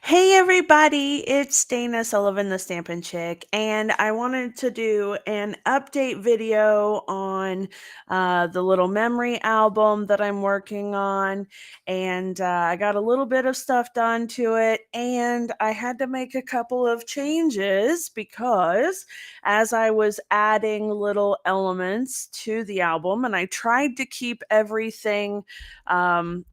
Hey everybody, it's Dana Sullivan, the Stampin' Chick, and I wanted to do an update video on the little memory album that I'm working on. And I got a little bit of stuff done to it, and I had to make a couple of changes because as I was adding little elements to the album, and I tried to keep everything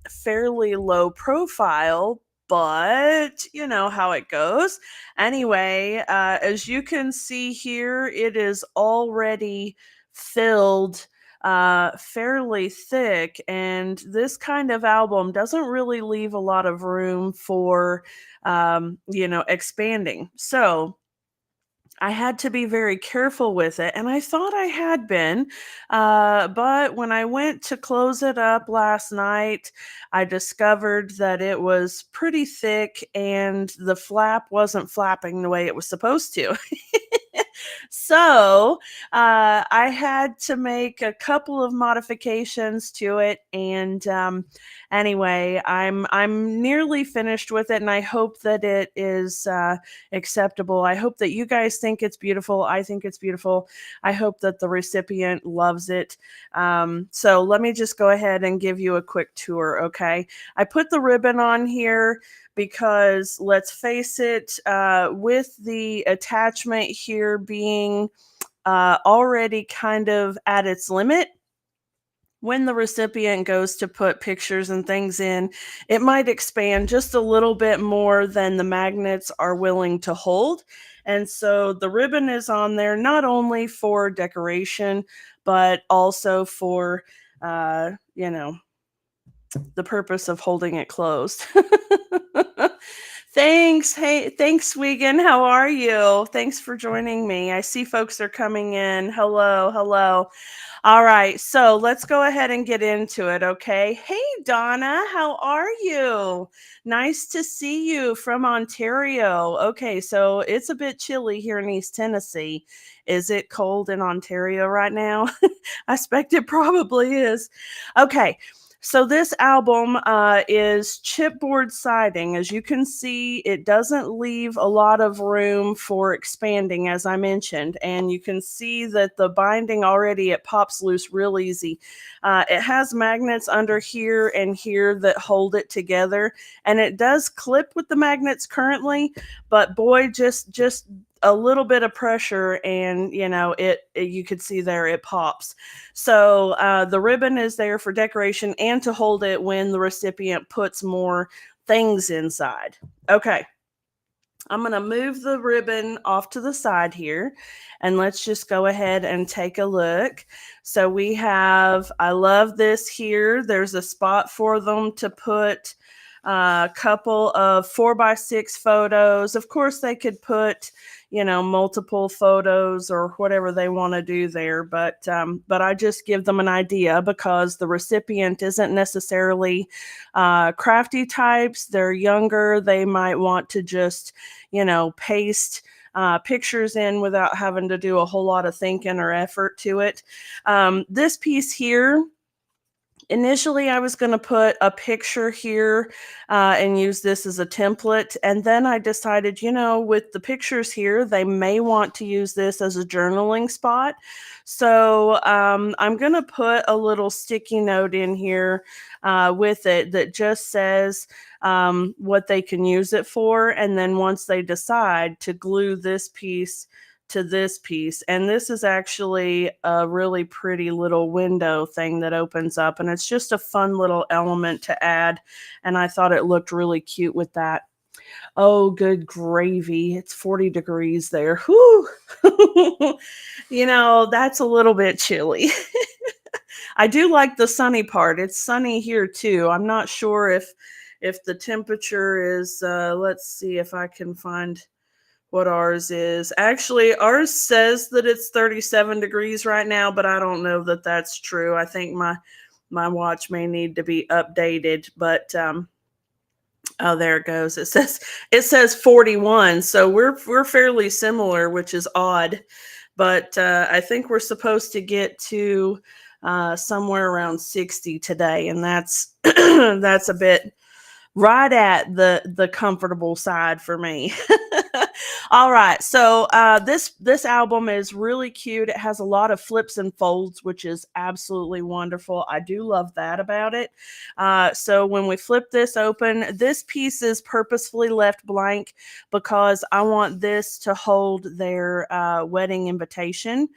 fairly low profile, but you know how it goes. Anyway, as you can see here, it is already filled fairly thick, and this kind of album doesn't really leave a lot of room for, expanding. So, I had to be very careful with it, and I thought I had been. But when I went to close it up last night, I discovered that it was pretty thick and the flap wasn't flapping the way it was supposed to. So I had to make a couple of modifications to it, and anyway, I'm nearly finished with it, and I hope that it is acceptable. I hope that you guys think it's beautiful. I think it's beautiful. I hope that the recipient loves it. So let me just go ahead and give you a quick tour, okay? I put the ribbon on here because let's face it, with the attachment here being already kind of at its limit, when the recipient goes to put pictures and things in, it might expand just a little bit more than the magnets are willing to hold. And so the ribbon is on there not only for decoration, but also for, the purpose of holding it closed. Thanks. Hey, thanks, Wiegand. How are you? Thanks for joining me. I see folks are coming in. Hello, hello. All right, so let's go ahead and get into it, okay? Hey, Donna, how are you? Nice to see you from Ontario. Okay, so it's a bit chilly here in East Tennessee. Is it cold in Ontario right now? I expect it probably is. Okay, so this album is chipboard siding. As you can see, it doesn't leave a lot of room for expanding, as I mentioned. And you can see that the binding already, it pops loose real easy. It has magnets under here and here that hold it together. And it does clip with the magnets currently, but boy, just a little bit of pressure and you could see there it pops. So the ribbon is there for decoration and to hold it when the recipient puts more things inside. Okay, I'm going to move the ribbon off to the side here, and let's just go ahead and take a look. So we have, I love this here. There's a spot for them to put a couple of 4x6 photos. Of course, they could put, multiple photos or whatever they want to do there, but I just give them an idea because the recipient isn't necessarily crafty types. They're younger. They might want to just, paste pictures in without having to do a whole lot of thinking or effort to it. This piece here, initially I was going to put a picture here and use this as a template, and then I decided, with the pictures here, they may want to use this as a journaling spot. So I'm going to put a little sticky note in here with it that just says what they can use it for, and then once they decide, to glue this piece to this piece. And this is actually a really pretty little window thing that opens up, and it's just a fun little element to add, and I thought it looked really cute with that. Oh, good gravy. It's 40 degrees there. Whew. That's a little bit chilly. I do like the sunny part. It's sunny here too. I'm not sure if the temperature is let's see if I can find what ours is. Actually, ours says that it's 37 degrees right now, but I don't know that that's true. I think my watch may need to be updated, but oh, there it goes. It says 41, so we're fairly similar, which is odd. But I think we're supposed to get to somewhere around 60 today, and that's that's a bit right at the comfortable side for me. All right, so this album is really cute. It has a lot of flips and folds, which is absolutely wonderful. I do love that about it. So when we flip this open, this piece is purposefully left blank because I want this to hold their wedding invitation.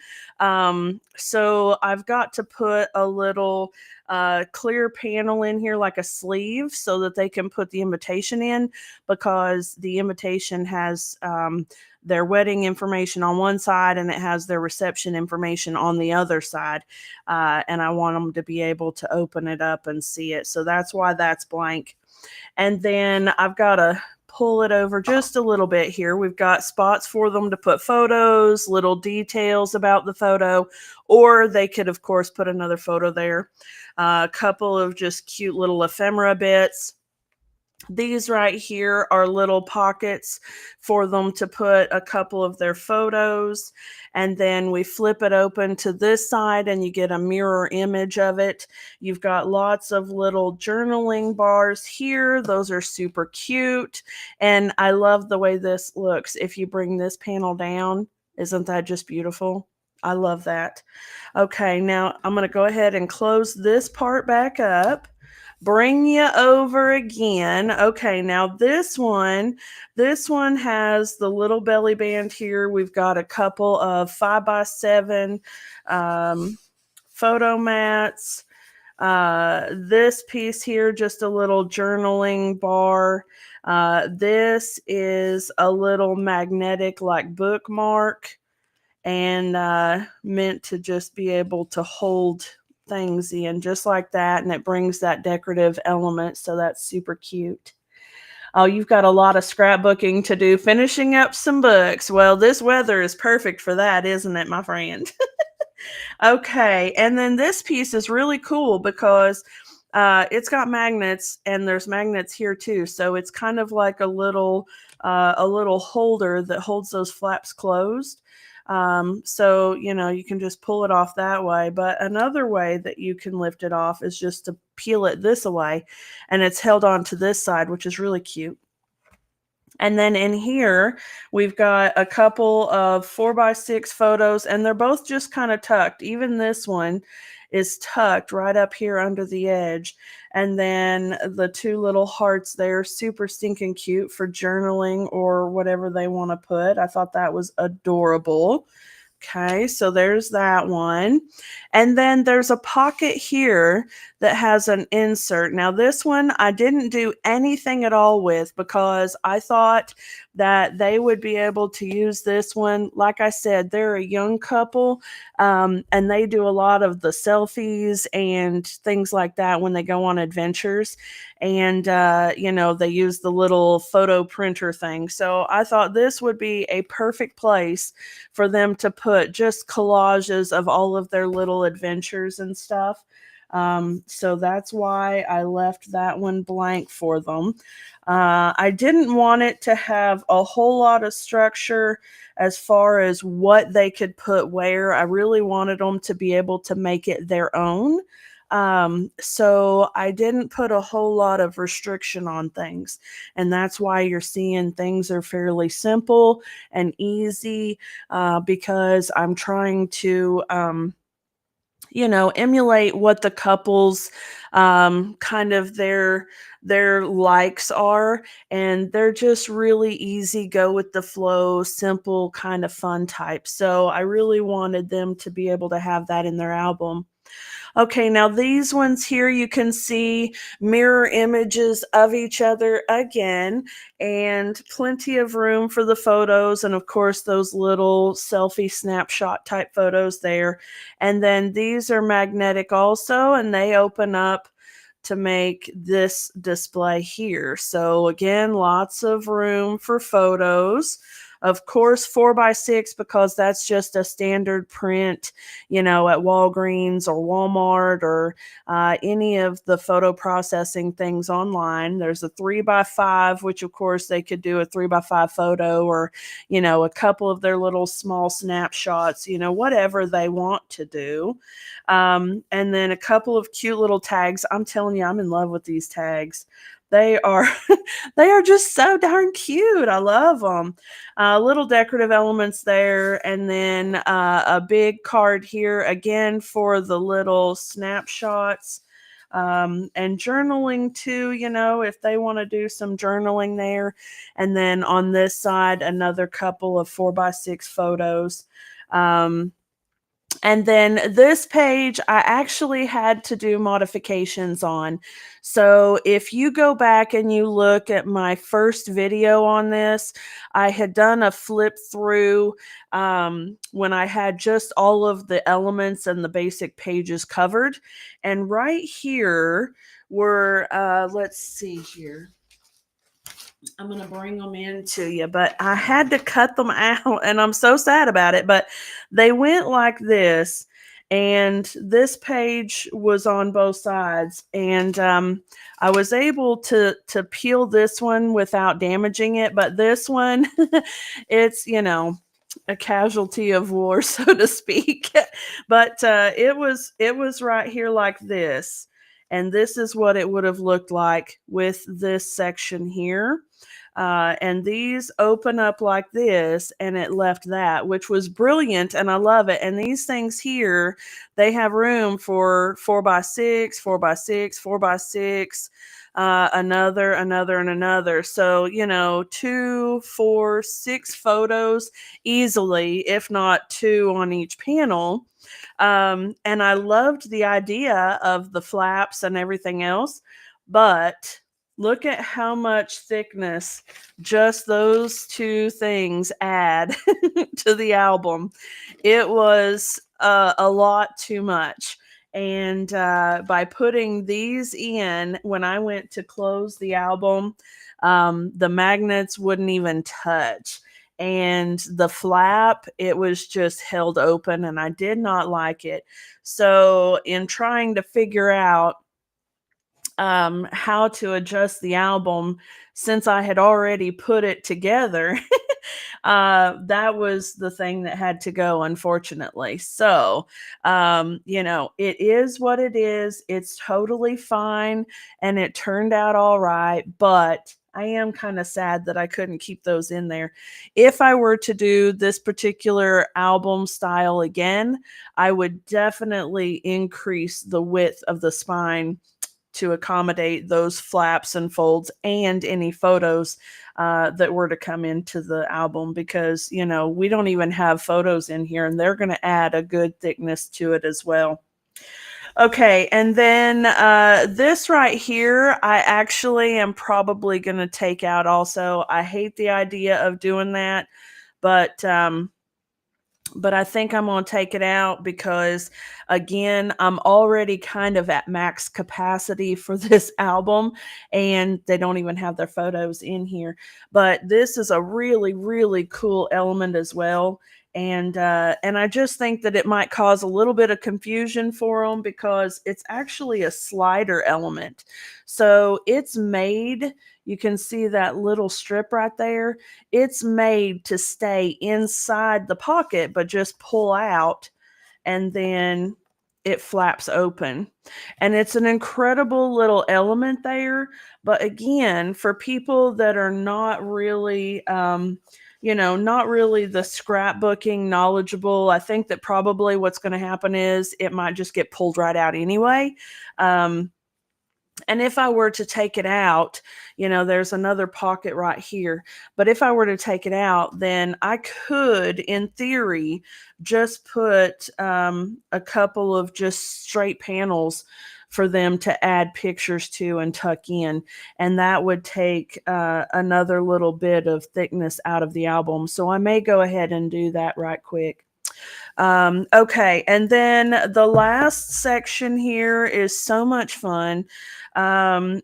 So I've got to put a little clear panel in here like a sleeve so that they can put the invitation in, because the invitation has their wedding information on one side and it has their reception information on the other side. And I want them to be able to open it up and see it. So that's why that's blank. And then I've got to pull it over just a little bit here. We've got spots for them to put photos, little details about the photo, or they could, of course, put another photo there. A couple of just cute little ephemera bits. These right here are little pockets for them to put a couple of their photos. And then we flip it open to this side and you get a mirror image of it. You've got lots of little journaling bars here. Those are super cute. And I love the way this looks. If you bring this panel down, isn't that just beautiful? I love that. Okay, now I'm going to go ahead and close this part back up. Bring you over again. Okay, now this one has the little belly band here. We've got a couple of 5x7 photo mats. This piece here, just a little journaling bar. This is a little magnetic like bookmark, and meant to just be able to hold things in just like that, and it brings that decorative element, so that's super cute. Oh, you've got a lot of scrapbooking to do, finishing up some books. Well, this weather is perfect for that, isn't it, my friend? Okay, and then this piece is really cool because it's got magnets, and there's magnets here too. So it's kind of like a little holder that holds those flaps closed. So you can just pull it off that way. But another way that you can lift it off is just to peel it this way, and it's held on to this side, which is really cute. And then in here, we've got a couple of 4x6 photos, and they're both just kind of tucked. Even this one is tucked right up here under the edge. And then the two little hearts there, super stinking cute for journaling or whatever they want to put. I thought that was adorable. Okay, so there's that one. And then there's a pocket here that has an insert. Now, this one I didn't do anything at all with because I thought that they would be able to use this one. Like I said, they're a young couple, and they do a lot of the selfies and things like that when they go on adventures. And, they use the little photo printer thing. So I thought this would be a perfect place for them to put just collages of all of their little adventures and stuff. So that's why I left that one blank for them. I didn't want it to have a whole lot of structure as far as what they could put where. I really wanted them to be able to make it their own. So I didn't put a whole lot of restriction on things. And that's why you're seeing things are fairly simple and easy, because I'm trying to, emulate what the couples kind of their likes are, and they're just really easy, go with the flow, simple kind of fun type. So I really wanted them to be able to have that in their album. Okay, now these ones here, you can see mirror images of each other again, and plenty of room for the photos, and of course those little selfie snapshot type photos there. And then these are magnetic also, and they open up to make this display here. So again, lots of room for photos. Of course, 4x6, because that's just a standard print, at Walgreens or Walmart or any of the photo processing things online. There's a 3x5, which of course they could do a 3x5 photo, or, a couple of their little small snapshots, whatever they want to do. And then a couple of cute little tags. I'm telling you, I'm in love with these tags. They are they are just so darn cute. I love them. Little decorative elements there, and then a big card here again for the little snapshots. And journaling too, if they want to do some journaling there. And then on this side, another couple of 4x6 photos. And then this page, I actually had to do modifications on. So if you go back and you look at my first video on this, I had done a flip through when I had just all of the elements and the basic pages covered. And right here were, let's see here. I'm going to bring them in to you, but I had to cut them out and I'm so sad about it, but they went like this. And this page was on both sides, and I was able to peel this one without damaging it, but this one, it's a casualty of war, so to speak. But it was right here like this, and this is what it would have looked like with this section here. And these open up like this, and it left that, which was brilliant, and I love it. And these things here, they have room for 4x6, 4x6, 4x6, another, and another. So, 2, 4, 6 photos easily, if not 2 on each panel. And I loved the idea of the flaps and everything else, but look at how much thickness just those 2 things add to the album. It was a lot too much. And by putting these in, when I went to close the album, the magnets wouldn't even touch. And the flap, it was just held open, and I did not like it. So, in trying to figure out how to adjust the album, since I had already put it together, that was the thing that had to go, unfortunately. So, it is what it is. It's totally fine, and it turned out all right, but I am kind of sad that I couldn't keep those in there. If I were to do this particular album style again, I would definitely increase the width of the spine to accommodate those flaps and folds and any photos that were to come into the album, because we don't even have photos in here, and they're going to add a good thickness to it as well. Okay, and then this right here, I actually am probably going to take out also. I hate the idea of doing that, but I think I'm going to take it out because, again, I'm already kind of at max capacity for this album, and they don't even have their photos in here. But this is a really, really cool element as well. And I just think that it might cause a little bit of confusion for them because it's actually a slider element. So it's made, you can see that little strip right there. It's made to stay inside the pocket, but just pull out, and then it flaps open. And it's an incredible little element there. But again, for people that are not really, not really the scrapbooking knowledgeable, I think that probably what's going to happen is it might just get pulled right out anyway. And if I were to take it out, there's another pocket right here. But if I were to take it out, then I could, in theory, just put a couple of just straight panels for them to add pictures to and tuck in. And that would take another little bit of thickness out of the album. So I may go ahead and do that right quick. Okay, and then the last section here is so much fun.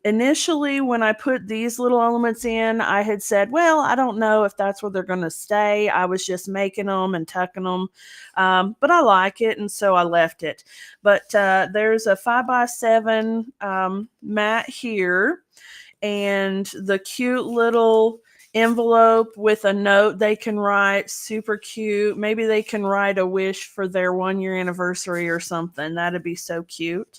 Initially, when I put these little elements in, I had said, well, I don't know if that's where they're going to stay. I was just making them and tucking them, but I like it, and so I left it. But there's a 5x7 mat here, and the cute little envelope with a note they can write, super cute. Maybe they can write a wish for their 1-year anniversary or something. That'd be so cute.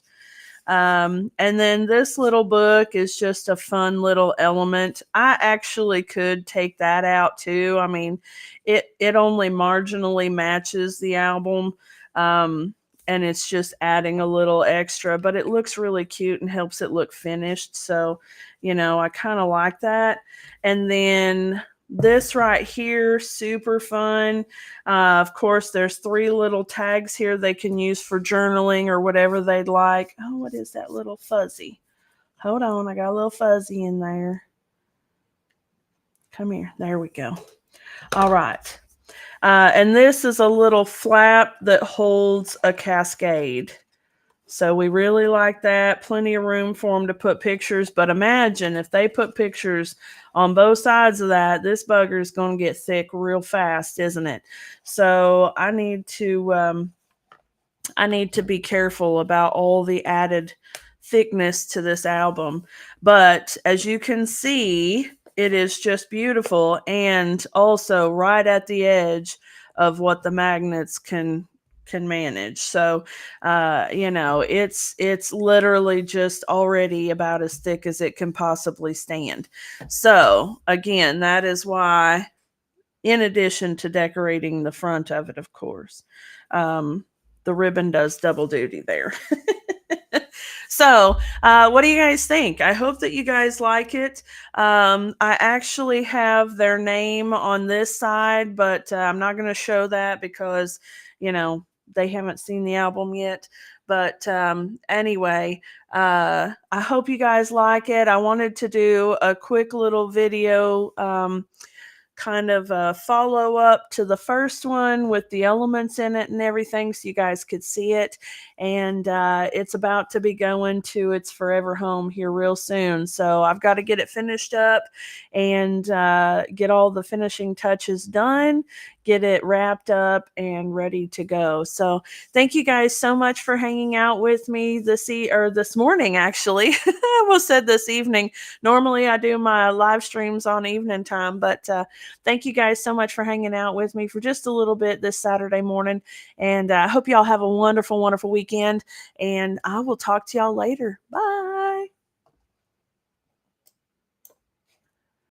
And then this little book is just a fun little element. I actually could take that out too. I mean, it only marginally matches the album. Um, and it's just adding a little extra, but it looks really cute and helps it look finished. So, I kind of like that. And then this right here, super fun. Of course, there's 3 little tags here they can use for journaling or whatever they'd like. Oh, what is that little fuzzy? Hold on, I got a little fuzzy in there. Come here. There we go. All right. And this is a little flap that holds a cascade. So we really like that. Plenty of room for them to put pictures. But imagine if they put pictures on both sides of that, this bugger is going to get thick real fast, isn't it? So I need to be careful about all the added thickness to this album. But as you can see, it is just beautiful and also right at the edge of what the magnets can manage. So it's literally just already about as thick as it can possibly stand. So again, that is why, in addition to decorating the front of it, of course, the ribbon does double duty there. So, what do you guys think? I hope that you guys like it. I actually have their name on this side, but I'm not going to show that because, they haven't seen the album yet. But anyway, I hope you guys like it. I wanted to do a quick little video. Kind of a follow up to the first one with the elements in it and everything so you guys could see it. And it's about to be going to its forever home here real soon. So I've got to get it finished up and get all the finishing touches done, get it wrapped up and ready to go. So thank you guys so much for hanging out with me this morning, actually. I almost said this evening. Normally I do my live streams on evening time, but thank you guys so much for hanging out with me for just a little bit this Saturday morning. And I hope y'all have a wonderful, wonderful weekend. And I will talk to y'all later. Bye.